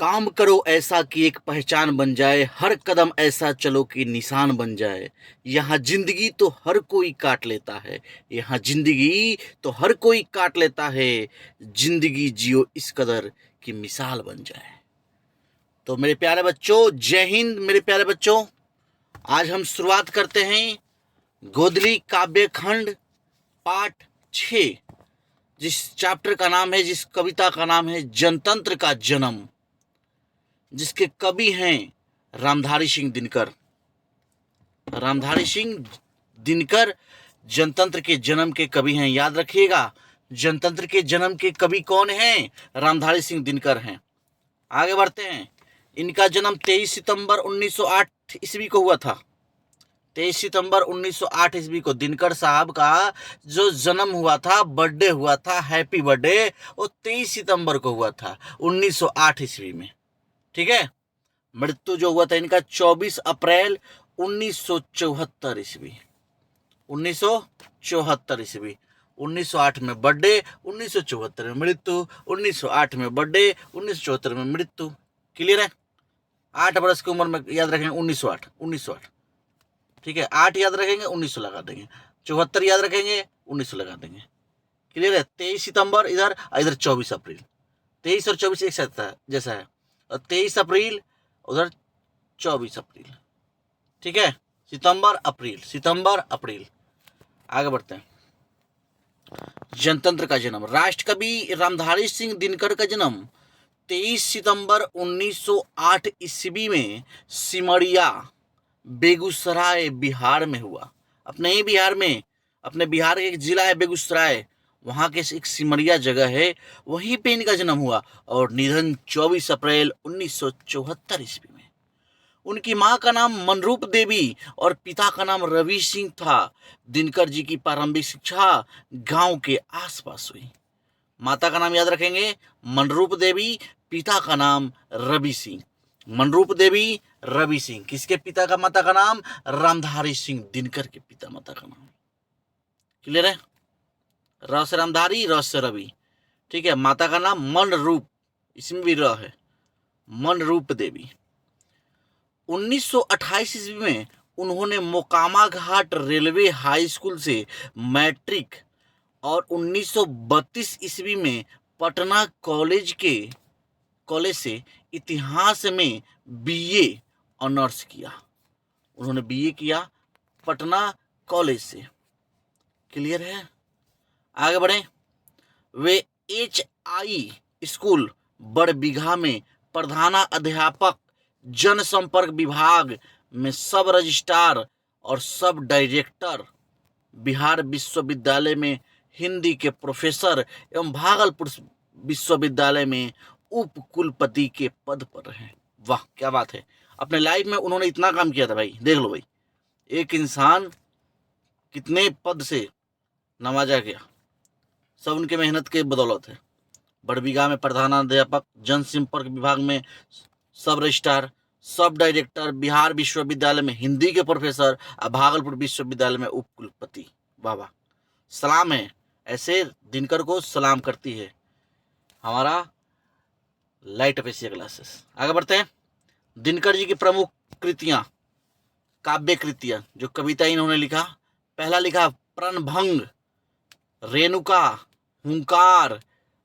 काम करो ऐसा कि एक पहचान बन जाए, हर कदम ऐसा चलो कि निशान बन जाए। यहाँ जिंदगी तो हर कोई काट लेता है, यहाँ जिंदगी तो हर कोई काट लेता है। जिंदगी जियो इस कदर कि मिसाल बन जाए। तो मेरे प्यारे बच्चों, जय हिंद। मेरे प्यारे बच्चों, आज हम शुरुआत करते हैं गोदली काव्य खंड पाठ 6, जिस चैप्टर का नाम है, जिस कविता का नाम है जनतंत्र का जन्म, जिसके कवि हैं रामधारी सिंह दिनकर। रामधारी सिंह दिनकर जनतंत्र के जन्म के कवि हैं। याद रखिएगा, जनतंत्र के जन्म के कवि कौन हैं? रामधारी सिंह दिनकर हैं। आगे बढ़ते हैं। इनका जन्म 23 सितंबर 1908 ईस्वी को हुआ था। 23 सितंबर 1908 ईस्वी को दिनकर साहब का जो जन्म हुआ था, बर्थडे हुआ था, हैप्पी बर्थडे, वो 23 सितंबर को हुआ था 1908 ईस्वी में। ठीक है। मृत्यु जो हुआ था इनका 24 अप्रैल 1974 ईस्वी। 1974 ईस्वी। 1908 में बर्थडे, 1974 में मृत्यु। 1908 में बर्थडे, 1974 में मृत्यु। क्लियर है? 8 वर्ष की उम्र में याद रखेंगे 1908। 1908 ठीक है। 8 याद रखेंगे, 1900 लगा देंगे। 74 याद रखेंगे, 1900 लगा देंगे। क्लियर है? 23 सितंबर इधर, इधर 24 अप्रैल। 23 और 24 एक साथ जैसा है, और 23 अप्रैल उधर 24 अप्रैल। ठीक है। सितंबर अप्रैल, सितंबर अप्रैल। आगे बढ़ते हैं। जनतंत्र का जन्म। राष्ट्रकवि रामधारी सिंह दिनकर का जन्म 23 सितंबर 1908 ईस्वी में सिमरिया, बेगूसराय, बिहार में हुआ। अपने ही बिहार में, अपने बिहार का एक जिला है बेगूसराय, वहां के एक सिमरिया जगह है, वहीं पे इनका जन्म हुआ। और निधन 24 अप्रैल 1974 ईस्वी में। उनकी मां का नाम मनरूप देवी और पिता का नाम रवि सिंह था। दिनकर जी की प्रारंभिक शिक्षा गांव के आसपास हुई। माता का नाम याद रखेंगे मनरूप देवी, पिता का नाम रवि सिंह। मनरूप देवी, रवि सिंह। किसके पिता का, माता का नाम? रामधारी सिंह दिनकर के पिता माता का नाम। क्लियर है? र से रामधारी, र से रवि। ठीक है। माता का नाम मनरूप, इसमें भी र है, मनरूप देवी। 1928 ईस्वी में उन्होंने मोकामा घाट रेलवे हाई स्कूल से मैट्रिक और 1932 ईस्वी में पटना कॉलेज से इतिहास में बीए ऑनर्स किया। उन्होंने बीए किया पटना कॉलेज से। क्लियर है? आगे बढ़े। वे HI स्कूल बड़बीघा में प्रधान अध्यापक, जनसंपर्क विभाग में सब रजिस्ट्रार और सब डायरेक्टर, बिहार विश्वविद्यालय में हिंदी के प्रोफेसर एवं भागलपुर विश्वविद्यालय में उप कुलपति के पद पर रहे। वाह, क्या बात है। अपने लाइफ में उन्होंने इतना काम किया था भाई। देख लो भाई, एक इंसान कितने पद से नवाजा गया, सब उनके मेहनत के बदौलत है। बड़बीघा में प्रधानाध्यापक, जनसंपर्क विभाग में सब रजिस्ट्रार, सब डायरेक्टर, बिहार विश्वविद्यालय में हिंदी के प्रोफेसर और भागलपुर विश्वविद्यालय में उप कुलपति। वाह वाह, सलाम है। ऐसे दिनकर को सलाम करती है हमारा लाइट ऑफ एशिया क्लासेस। आगे बढ़ते हैं। दिनकर जी की प्रमुख कृतियां, काव्य कृतियां, जो कविता इन्होंने लिखा। पहला लिखा प्रणभंग, रेणुका, हुंकार,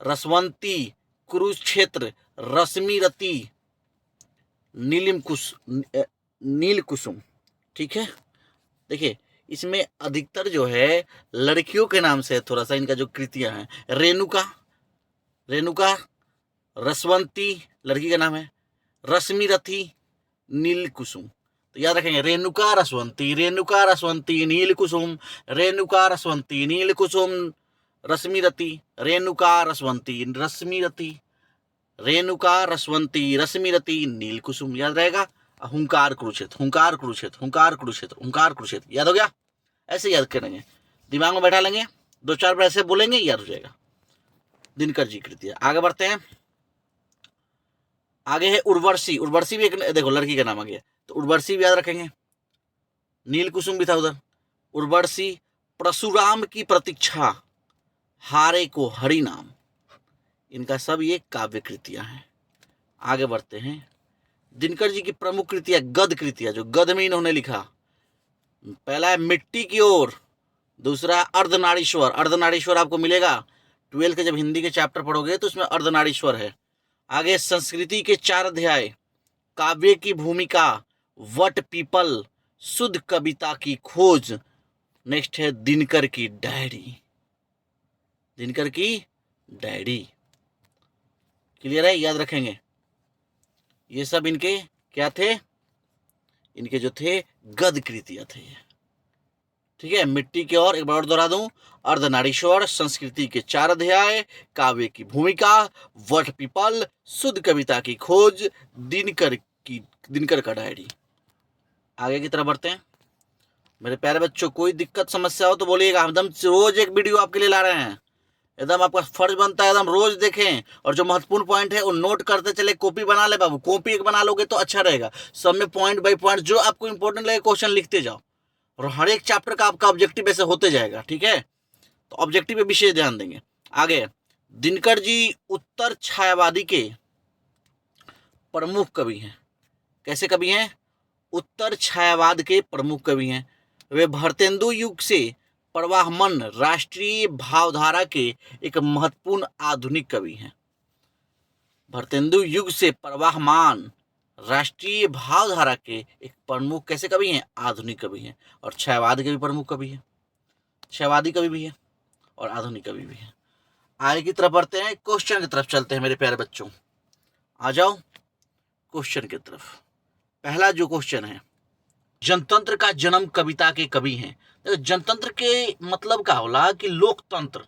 रसवंती, कुरुक्षेत्र, रश्मिरति, नील कुसुम। ठीक है। देखिए, इसमें अधिकतर जो है लड़कियों के नाम से थोड़ा सा इनका जो कृतियां हैं। रेणुका, रसवंती लड़की का नाम है, रश्मिरथी, नील कुसुम। तो याद रखेंगे, रेणुका रसवंती, नील कुसुम, रेणुका रसवंती, नील कुसुम, रश्मिरथी, रेणुका रसवंती, रश्मिरथी, रेणुका रसवंती, रश्मिरथी, नील कुसुम। याद रहेगा। हुंकार कुरुक्षेत्र, हुंकार कुरुक्षेत्र, हुंकार कुरुक्षेत्र, हुंकार कुरुक्षेत्र। याद हो गया? ऐसे याद करेंगे, दिमाग में बैठा लेंगे, 2-4 बार ऐसे बोलेंगे, याद हो जाएगा। दिनकर जी कृतियां। आगे बढ़ते हैं। आगे है उर्वशी। उर्वशी भी एक, देखो लड़की का नाम आ गया, तो उर्वशी भी याद रखेंगे। नील कुसुम भी था उधर। उर्वशी, परशुराम की प्रतीक्षा, हारे को हरि नाम। इनका सब ये काव्य कृतियां हैं। आगे बढ़ते हैं। दिनकर जी की प्रमुख कृतियां, गद्य कृतियां, जो गद्य में इन्होंने लिखा, पहला है मिट्टी की ओर, दूसरा है अर्धनारीश्वर। अर्धनारीश्वर आपको मिलेगा 12th के जब हिंदी के चैप्टर पढ़ोगे तो उसमें अर्धनारीश्वर है। आगे संस्कृति के 4 अध्याय, काव्य की भूमिका, वट पीपल, शुद्ध कविता की खोज। नेक्स्ट है दिनकर की डायरी। दिनकर की डायरी क्लियर है, याद रखेंगे। ये सब इनके क्या थे, इनके जो थे गद्य कृतियां थे। ठीक है, मिट्टी की ओर एक बार और दोहरा दूं, अर्धनारीश्वर, संस्कृति के 4 अध्याय, काव्य की भूमिका, वट पीपल, शुद्ध कविता की खोज, दिनकर का डायरी। आगे की तरफ बढ़ते हैं। मेरे प्यारे बच्चों, कोई दिक्कत समस्या हो तो बोलिएगा, हम एकदम रोज एक वीडियो आपके लिए ला रहे हैं। एकदम आपका फर्ज बनता है एकदम रोज देखें, और जो महत्वपूर्ण पॉइंट है वो नोट करते चले। कॉपी बना ले बाबू, कॉपी एक बना लोगे तो अच्छा रहेगा। सब में पॉइंट बाई पॉइंट जो आपको इंपॉर्टेंट लगे क्वेश्चन लिखते जाओ, और हर एक चैप्टर का आपका ऑब्जेक्टिव ऐसे होते जाएगा। ठीक है, तो ऑब्जेक्टिव पे विशेष ध्यान देंगे। आगे, दिनकर जी उत्तर छायावादी के प्रमुख कवि हैं। कैसे कवि हैं? उत्तर छायावाद के प्रमुख कवि हैं। वे भारतेंदु युग से प्रवाहमान राष्ट्रीय भावधारा के एक महत्वपूर्ण आधुनिक कवि हैं। भारतेंदु युग से प्रवाहमान राष्ट्रीय भावधारा के एक प्रमुख कैसे कवि हैं? आधुनिक कवि हैं। और छायावाद के भी प्रमुख कवि हैं, छायावादी कवि भी है और आधुनिक कवि भी है। आगे की तरफ बढ़ते हैं, क्वेश्चन की तरफ चलते हैं मेरे प्यारे बच्चों। आ जाओ क्वेश्चन की तरफ। पहला जो क्वेश्चन है, जनतंत्र का जन्म कविता के कवि हैं। तो जनतंत्र के मतलब का होला कि लोकतंत्र,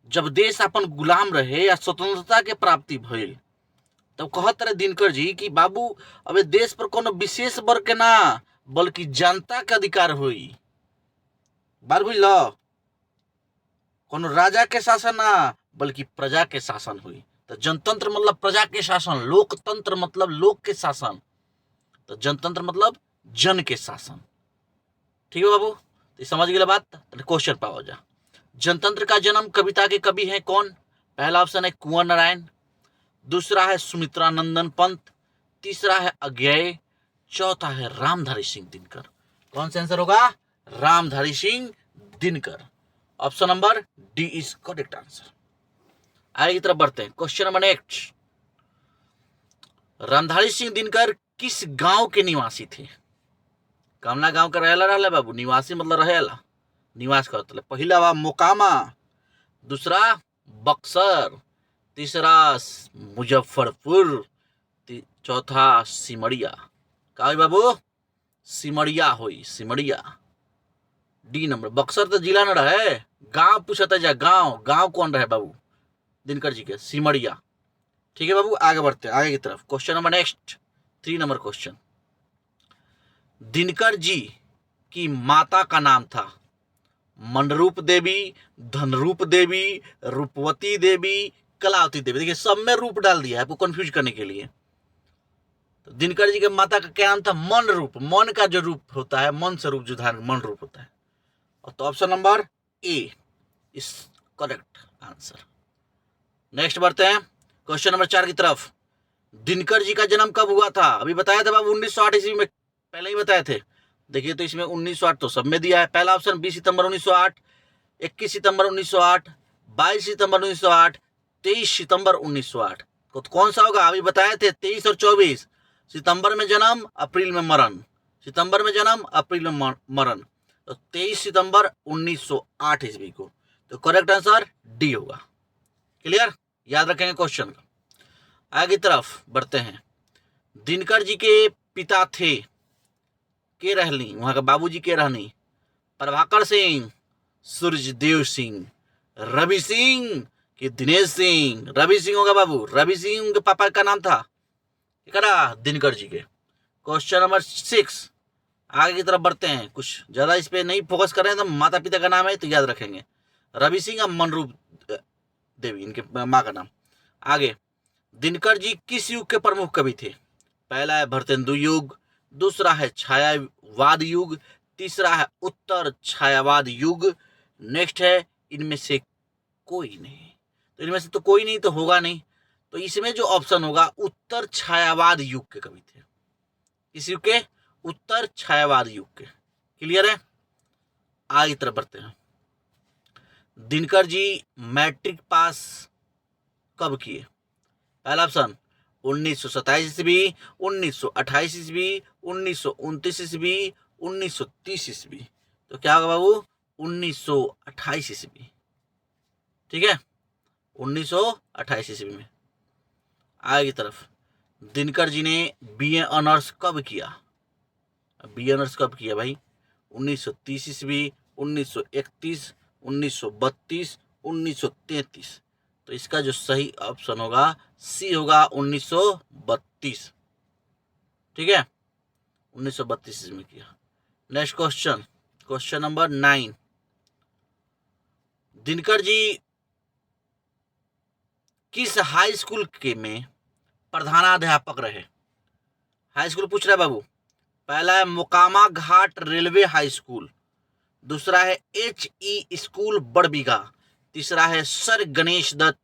जब देश अपन गुलाम रहे या स्वतंत्रता के प्राप्ति भइल, तब कहत रहे दिनकर जी कि बाबू अब देश पर कोनो विशेष वर्ग के ना बल्कि जनता के अधिकार हुई। बार बुझ लो, कोनो राजा के शासन ना बल्कि प्रजा के शासन हुई। तो जनतंत्र मतलब प्रजा के शासन, लोकतंत्र मतलब लोक के शासन, तो जनतंत्र मतलब जन के शासन। ठीक है बाबू, तो समझ गए बात। क्वेश्चन पाओ जा। जनतंत्र का जन्म कविता के कवि हैं कौन? पहला ऑप्शन है कुंवर नारायण, दूसरा है सुमित्रानंदन पंत, तीसरा है अज्ञेय, चौथा है रामधारी सिंह दिनकर। कौन सा आंसर होगा? Ramdhari Singh Dinkar. Option number D is correct answer. आगे की तरफ बढ़ते हैं। Question number next, Ramdhari Singh Dinkar किस गांव के निवासी थे? कामना गांव का रहेला रहला बाबू, निवासी मतलब रहेला, निवास करते। पहला बा मोकामा, दूसरा बक्सर, तीसरा मुजफ्फरपुर, चौथा सिमरिया। का हुई बाबू? सिमरिया हुई, सिमरिया। D number. बक्सर तो जिला न रहे, गांव पूछता जा, गांव गांव कौन रहे बाबू? दिनकर जी के सिमरिया। ठीक है बाबू, आगे बढ़ते हैं आगे की तरफ। Question number next, 3 number question. Dinkar ji की माता का नाम था मनरूप देवी, धनरूप देवी, रूपवती देवी, कलावती देवी। देखिए सब में रूप डाल दिया है आपको कंफ्यूज करने के लिए। तो दिनकर जी के माता का क्या नाम था? मन रूप। मन का जो रूप होता है, मन से रूप जो धारण, मन रूप होता है। और तो option number A is correct answer. Next बढ़ते हैं क्वेश्चन नंबर 4 की तरफ। दिनकर जी का जन्म कब हुआ था? अभी बताया था बाबू 1908 ईस्वी में, पहले ही बताए थे। देखिए तो इसमें 1908 तो सब में दिया है। पहला ऑप्शन 20 सितंबर 1908, 21 सितंबर 1908, 22 सितंबर 1908, 23 सितंबर 1908। तो कौन सा होगा? अभी बताए थे 23 और 24। सितंबर में जन्म, अप्रैल में मरण। सितंबर में जन्म, अप्रैल में मरण। तो 23 सितंबर 1908 ईस्वी को। तो करेक्ट आंसर डी होगा। क्लियर, याद रखेंगे क्वेश्चन का। आगे तरफ बढ़ते हैं। दिनकर जी के पिता थे के रहनी, वहां का बाबूजी के रहनी, प्रभाकर सिंह, सूर्यदेव सिंह, रवि सिंह कि दिनेश सिंह? रवि सिंह होगा बाबू, रवि सिंह उनके पापा का नाम था। करा दिनकर जी के। क्वेश्चन नंबर 6, आगे की तरफ बढ़ते हैं। कुछ ज्यादा इस पे नहीं फोकस कर रहे हैं, तो माता पिता का नाम है तो याद रखेंगे, रवि सिंह और मनरूप देवी इनके माँ का नाम। आगे, दिनकर जी किस युग के प्रमुख कवि थे? पहला है भारतेंदु युग, दूसरा है छायावाद युग, तीसरा है उत्तर छायावाद युग। नेक्स्ट है इनमें से कोई नहीं। तो इनमें से तो कोई नहीं तो होगा नहीं, तो इसमें जो ऑप्शन होगा उत्तर छायावाद युग के कवि थे। किस युग के? उत्तर छायावाद युग के। क्लियर है? आगे तरफ बढ़ते हैं। दिनकर जी मैट्रिक पास कब किए? पहला ऑप्शन 1927 ईस्वी, 1928 ईस्वी, 1929 ईस्वी, 1930 ईस्वी। तो क्या होगा बाबू? 1928 ईस्वी। ठीक है, 1928 ईस्वी में। आगे की तरफ, दिनकर जी ने बीए ऑनर्स कब किया? बीए ऑनर्स कब किया भाई? 1930 ईस्वी, 1931, 1932, 1933। तो इसका जो सही ऑप्शन होगा सी होगा 1932। ठीक है, 1932 में किया। Next question, question number 9। Dinkar ji किस हाई स्कूल के में प्रधानाध्यापक रहे? हाई स्कूल पूछ रहा है बाबू। पहला है मोकामा घाट रेलवे हाई स्कूल, दूसरा है HE स्कूल बड़बीघा, तीसरा है सर गणेश दत्त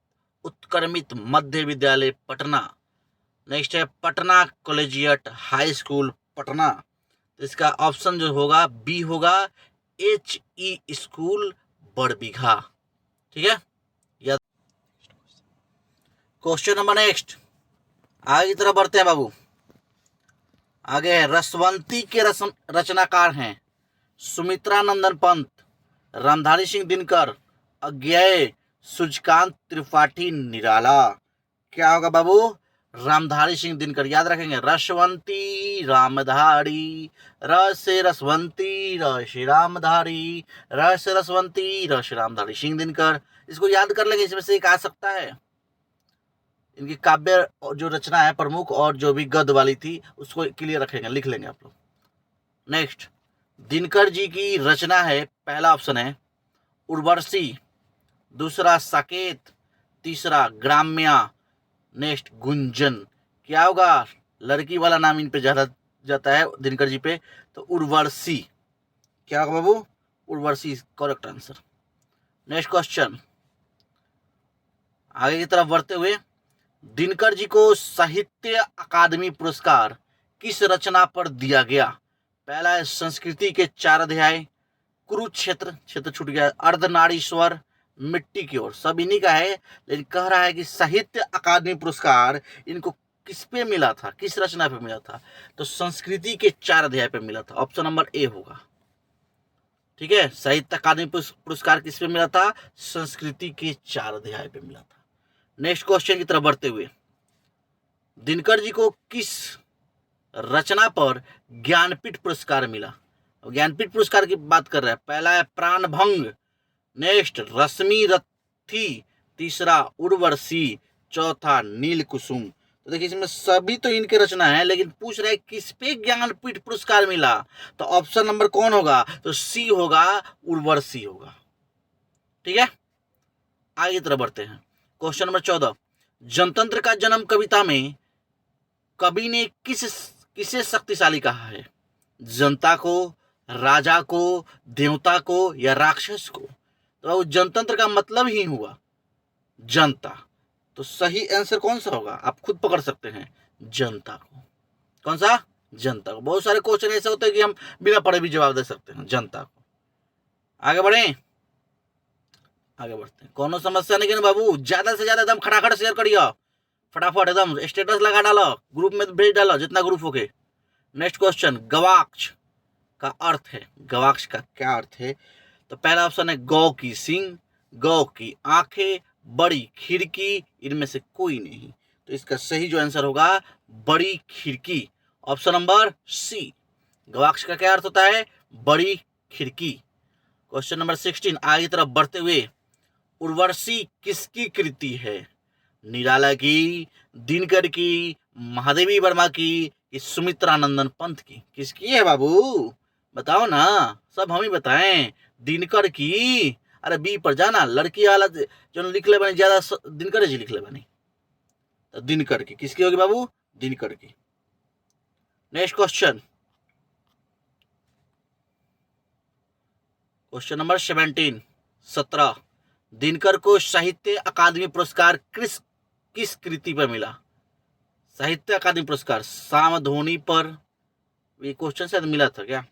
उत्क्रमित मध्य विद्यालय पटना, नेक्स्ट है Patna collegiate high school Patna. तो इसका ऑप्शन जो होगा बी होगा HE स्कूल बड़बीघा। ठीक है, या क्वेश्चन नंबर नेक्स्ट, आगे की तरफ बढ़ते हैं बाबू। आगे है रसवंती के रचनाकार हैं सुमित्रा नंदन पंत, रामधारी सिंह दिनकर, अज्ञेय, सूर्यकांत त्रिपाठी निराला। क्या होगा बाबू? रामधारी सिंह दिनकर। याद रखेंगे, रसवंती रामधारी, रस रसवंती रस रामधारी, रस रसवंती रस रामधारी सिंह दिनकर। इसको याद कर लेंगे, इसमें से एक आ सकता है। इनकी काव्य जो रचना है प्रमुख और जो भी गद्य वाली थी उसको क्लियर रखेंगे, लिख लेंगे आप लोग। नेक्स्ट, दिनकर जी की रचना है, पहला ऑप्शन है उर्वशी, दूसरा साकेत, तीसरा ग्राम्या, नेक्स्ट गुंजन। क्या होगा? लड़की वाला नाम इन पे ज्यादा जाता है दिनकर जी पे, तो उर्वशी। क्या होगा बाबू? Urvashi correct answer. Next question, आगे की तरफ बढ़ते हुए, दिनकर जी को साहित्य अकादमी पुरस्कार किस रचना पर दिया गया? पहला है संस्कृति के 4 अध्याय, कुरुक्षेत्र, क्षेत्र छूट गया, अर्धनारीश्वर, मिट्टी की ओर। सब इन्हीं का है, लेकिन कह रहा है कि साहित्य अकादमी पुरस्कार इनको किस पे मिला था, किस रचना पे मिला था? तो संस्कृति के 4 अध्याय पे मिला था। ऑप्शन नंबर ए होगा। ठीक है, साहित्य अकादमी पुरस्कार किस पे मिला था? संस्कृति के 4 अध्याय पे मिला था। नेक्स्ट क्वेश्चन की तरफ बढ़ते हुए, दिनकर जी को किस रचना पर ज्ञानपीठ पुरस्कार मिला? ज्ञानपीठ पुरस्कार की बात कर रहा है। पहला है प्राणभंग, नेक्स्ट रश्मि रथी, तीसरा उर्वशी, चौथा नील कुसुम। तो देखिए इसमें सभी तो इनके रचना है, लेकिन पूछ रहे किस पे ज्ञानपीठ पुरस्कार मिला? तो ऑप्शन नंबर कौन होगा? तो सी होगा, उर्वशी होगा। ठीक है, आगे तरफ बढ़ते हैं। क्वेश्चन नंबर 14, जनतंत्र का जन्म कविता में कवि ने किसे शक्तिशाली कहा है? जनता को, राजा को, देवता को, या राक्षस को? तो जनतंत्र का मतलब ही हुआ जनता। तो सही आंसर कौन सा होगा? आप खुद पकड़ सकते हैं, जनता को। कौन सा? जनता को। बहुत सारे क्वेश्चन ऐसे होते हैं कि हम बिना पढ़े भी जवाब दे सकते हैं, जनता को। आगे बढ़े, आगे बढ़ते हैं। कोनो समस्या नहीं कि बाबू, ज्यादा से ज्यादा एकदम खटाखट शेयर करिए, फटाफट एकदम स्टेटस लगा डालो, ग्रुप में भेज डालो, जितना ग्रुप हो गए। नेक्स्ट क्वेश्चन, गवाक्ष का अर्थ है, गवाक्ष का क्या अर्थ है? तो पहला ऑप्शन है गौ की सींग, गौ की आंखें, बड़ी खिड़की, इनमें से कोई नहीं। तो इसका सही जो आंसर होगा बड़ी खिड़की, ऑप्शन नंबर सी। गवाक्ष का क्या अर्थ होता है? बड़ी खिड़की। क्वेश्चन नंबर 16, आगे तरफ बढ़ते हुए, उर्वशी किसकी कृति है? निराला की, दिनकर की, महादेवी वर्मा की, सुमित्रा नंदन पंत की? किसकी है बाबू? बताओ ना, सब हम ही बताएं। दिनकर की। अरे बी पर जाना, लड़की वाला जो लिख ले बनी ज्यादा दिनकर जी लिख ले बनी, तो दिनकर की। किसकी होगी बाबू? दिनकर की। Next question, question number 17, Dinkar को साहित्य अकादमी पुरस्कार किस कृति पर मिला? साहित्य अकादमी पुरस्कार सामध्वनि पर। ये क्वेश्चन शायद मिला था क्या,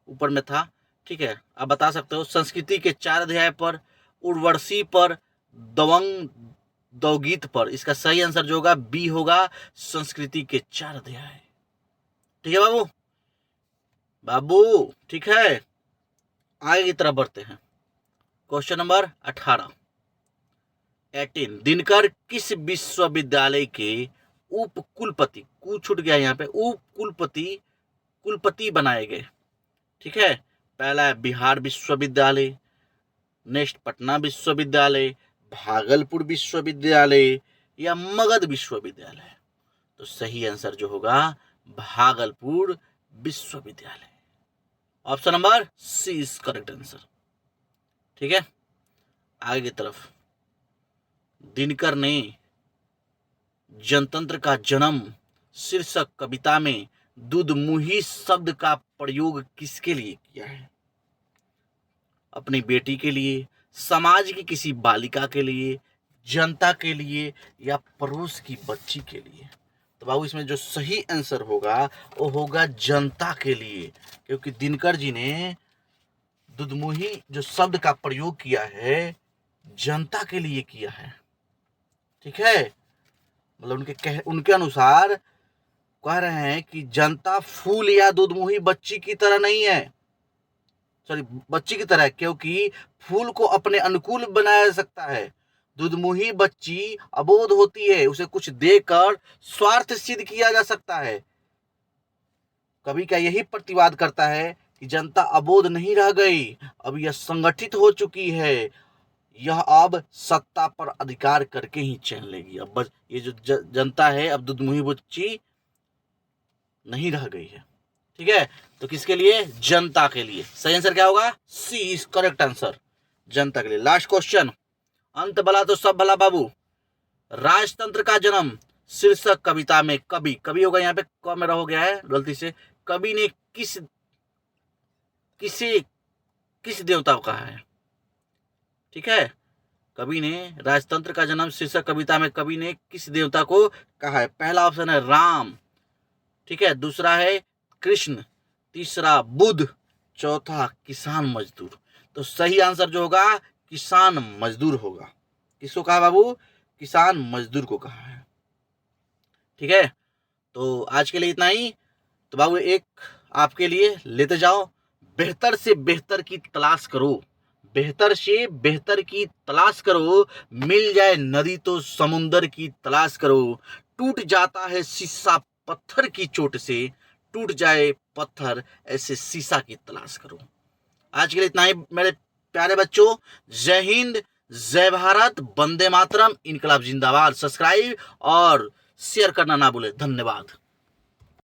ऊपर में था, ठीक है, आप बता सकते हो। संस्कृति के 4 अध्याय पर, उर्वशी पर, दवंग दौगीत पर। इसका सही आंसर जो होगा बी होगा, संस्कृति के 4 अध्याय। ठीक है बाबू, बाबू ठीक है, आगे की तरफ बढ़ते हैं। क्वेश्चन नंबर 18 दिनकर किस विश्वविद्यालय के उप कुलपति, कु छूट गया यहाँ पे, उप कुलपति बनाए गए? ठीक है, पहला है बिहार विश्वविद्यालय, नेक्स्ट पटना विश्वविद्यालय, भागलपुर विश्वविद्यालय या मगध विश्वविद्यालय। तो सही आंसर जो होगा भागलपुर विश्वविद्यालय। Option number C is correct answer. ठीक है, आगे की तरफ। दिनकर ने जनतंत्र का जन्म शीर्षक कविता में दुधमुही शब्द का प्रयोग किसके लिए किया है? अपनी बेटी के लिए, समाज की किसी बालिका के लिए, जनता के लिए या पड़ोस की बच्ची के लिए? तो बाबू इसमें जो सही आंसर होगा वो होगा जनता के लिए, क्योंकि दिनकर जी ने दुधमुही जो शब्द का प्रयोग किया है जनता के लिए किया है। ठीक है, मतलब उनके अनुसार कह रहे हैं कि जनता फूल या दुधमुही बच्ची की तरह नहीं है, सॉरी बच्ची की तरह, क्योंकि फूल को अपने अनुकूल बनाया जा सकता है। दुधमुही बच्ची अबोध होती है, उसे कुछ देकर स्वार्थ सिद्ध किया जा सकता है। कवि का यही प्रतिवाद करता है कि जनता अबोध नहीं रह गई, अब यह संगठित हो चुकी है, यह अब सत्ता पर अधिकार करके ही चैन लेगी। अब ये जो जनता है अब दुधमुही बच्ची नहीं रह गई है। ठीक है, तो किसके लिए? जनता के लिए। सही आंसर क्या होगा? सी इज करेक्ट आंसर, जनता के लिए। लास्ट क्वेश्चन, अंत भला तो सब भला बाबू। राजतंत्र का जन्म शीर्षक कविता में कवि होगा, यहाँ पे क मेरा हो गया है गलती से। कवि ने किस देवता को कहा है? ठीक है, कवि ने राजतंत्र का जन्म शीर्षक कविता में कवि ने किस देवता को कहा है? पहला ऑप्शन है राम, ठीक है, दूसरा है कृष्ण, तीसरा बुध, चौथा किसान मजदूर। तो सही आंसर जो होगा किसान मजदूर होगा। किसको कहा बाबू? किसान मजदूर को कहा है। ठीक है, तो आज के लिए इतना ही। तो बाबू एक आपके लिए लेते जाओ, बेहतर से बेहतर की तलाश करो, बेहतर से बेहतर की तलाश करो, मिल जाए नदी तो समुंदर की तलाश करो, टूट जाता है शीशा पत्थर की चोट से, टूट जाए पत्थर ऐसे शीशा की तलाश करो। आज के लिए इतना ही मेरे प्यारे बच्चों। जय हिंद, जय भारत, वंदे मातरम, इनकलाब जिंदाबाद। सब्सक्राइब और शेयर करना ना भूले। धन्यवाद।